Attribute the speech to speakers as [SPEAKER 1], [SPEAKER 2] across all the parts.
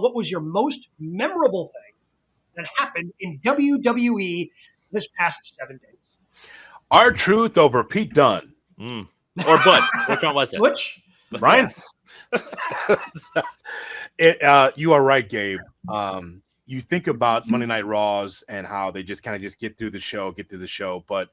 [SPEAKER 1] what was your most memorable thing that happened in WWE this past 7 days.
[SPEAKER 2] R-Truth over Pete Dunne.
[SPEAKER 3] Or Butch. Which one was it?
[SPEAKER 1] Butch?
[SPEAKER 2] Brian? You are right, Gabe. You think about Monday Night Raws and how they just kind of just get through the show. But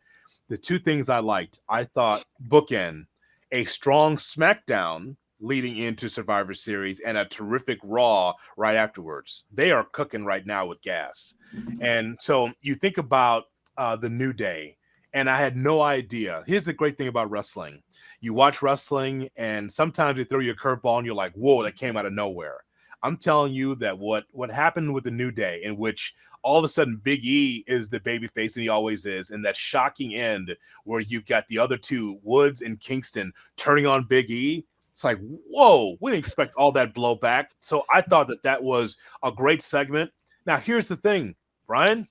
[SPEAKER 2] the two things I liked, I thought bookend, a strong SmackDown leading into Survivor Series and a terrific Raw right afterwards. They are cooking right now with gas. And so you think about the New Day, and I had no idea. Here's the great thing about wrestling. You watch wrestling, and sometimes they throw you a curveball, and you're like, whoa, that came out of nowhere. I'm telling you that what happened with the New Day, in which all of a sudden Big E is the babyface, and he always is, and that shocking end where you've got the other two, Woods and Kingston, turning on Big E. It's like, whoa, we didn't expect all that blowback. So I thought that was a great segment. Now, here's the thing, Brian.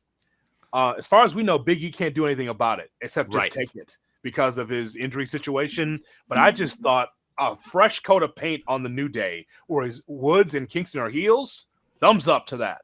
[SPEAKER 2] As far as we know, Big E can't do anything about it except just take it because of his injury situation. But I just thought a fresh coat of paint on the New Day, whereas Woods and Kingston are heels. Thumbs up to that.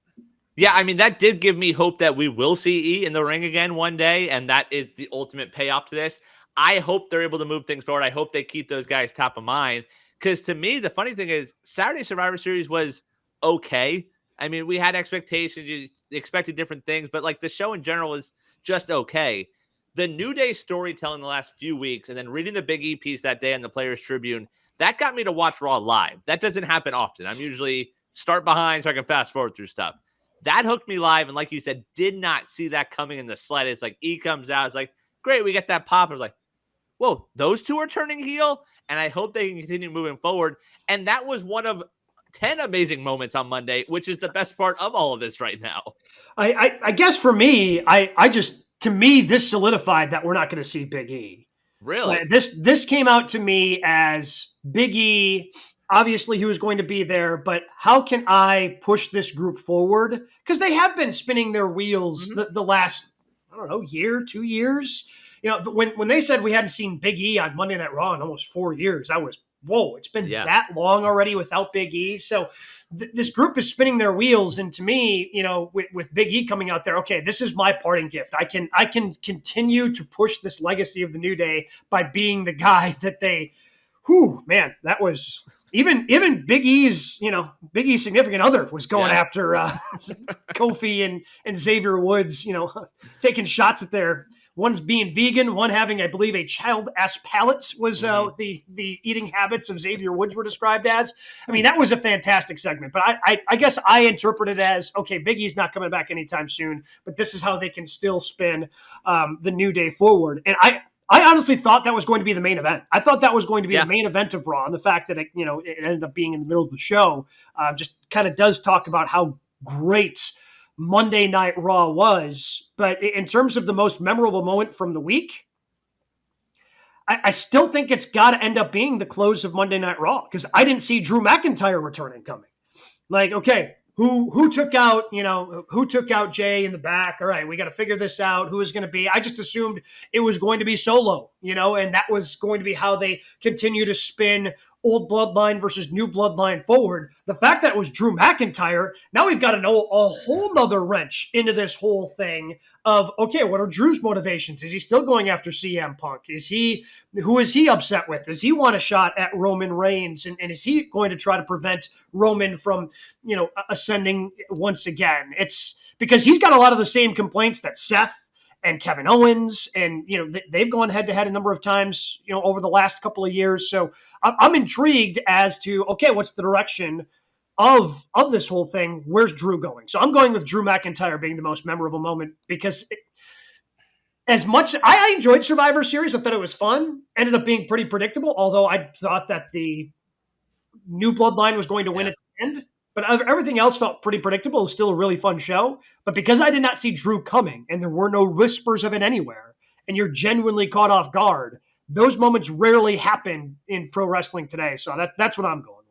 [SPEAKER 3] Yeah, I mean, that did give me hope that we will see E in the ring again one day, and that is the ultimate payoff to this. I hope they're able to move things forward. I hope they keep those guys top of mind, because to me, the funny thing is Saturday Survivor Series was okay. I mean, we had expectations, you expected different things, but like the show in general was just okay. The New Day storytelling the last few weeks and then reading the Big E piece that day on the Players Tribune, that got me to watch Raw live. That doesn't happen often. I'm usually start behind so I can fast forward through stuff. That hooked me live, and like you said, did not see that coming in the slightest. Like E comes out, it's like, great, we get that pop. I was like, whoa, those two are turning heel, and I hope they can continue moving forward. And that was one of 10 amazing moments on Monday, which is the best part of all of this right now.
[SPEAKER 1] I guess for me, to me, this solidified that we're not going to see Big E.
[SPEAKER 3] Really?
[SPEAKER 1] This came out to me as Big E, obviously he was going to be there, but how can I push this group forward? Because they have been spinning their wheels the last, I don't know, year, 2 years. You know, when they said we hadn't seen Big E on Monday Night Raw in almost 4 years, I was, whoa, it's been that long already without Big E. So this group is spinning their wheels. And to me, you know, with Big E coming out there, okay, this is my parting gift. I can continue to push this legacy of the New Day by being the guy that they, man, that was even Big E's, you know, Big E's significant other was going after Kofi and Xavier Woods, you know, taking shots at their, one's being vegan, one having, I believe, a child-ass palate was the eating habits of Xavier Woods were described as. I mean, that was a fantastic segment. But I guess I interpret it as, okay, Big E's not coming back anytime soon, but this is how they can still spin the New Day forward. And I honestly thought that was going to be the main event. I thought that was going to be the main event of Raw. And the fact that, it ended up being in the middle of the show just kind of does talk about how great Monday Night Raw was. But in terms of the most memorable moment from the week, I still think it's got to end up being the close of Monday Night Raw, because I didn't see Drew McIntyre returning coming. Like, okay, who took out Jay in the back? All right, we got to figure this out. Who is going to be? I just assumed it was going to be Solo, and that was going to be how they continue to spin old bloodline versus new bloodline forward. The fact that it was Drew McIntyre, now we've got to know a whole nother wrench into this whole thing of, okay, what are Drew's motivations? Is he still going after CM Punk? Who is he upset with? Does he want a shot at Roman Reigns? And is he going to try to prevent Roman from, ascending once again? It's because he's got a lot of the same complaints that Seth and Kevin Owens, and they've gone head to head a number of times, over the last couple of years. So I'm intrigued as to, okay, what's the direction of this whole thing? Where's Drew going? So I'm going with Drew McIntyre being the most memorable moment, because as much I enjoyed Survivor Series, I thought it was fun. Ended up being pretty predictable, although I thought that the new bloodline was going to win at the end. But everything else felt pretty predictable. It was still a really fun show. But because I did not see Drew coming, and there were no whispers of it anywhere, and you're genuinely caught off guard, those moments rarely happen in pro wrestling today. So that's what I'm going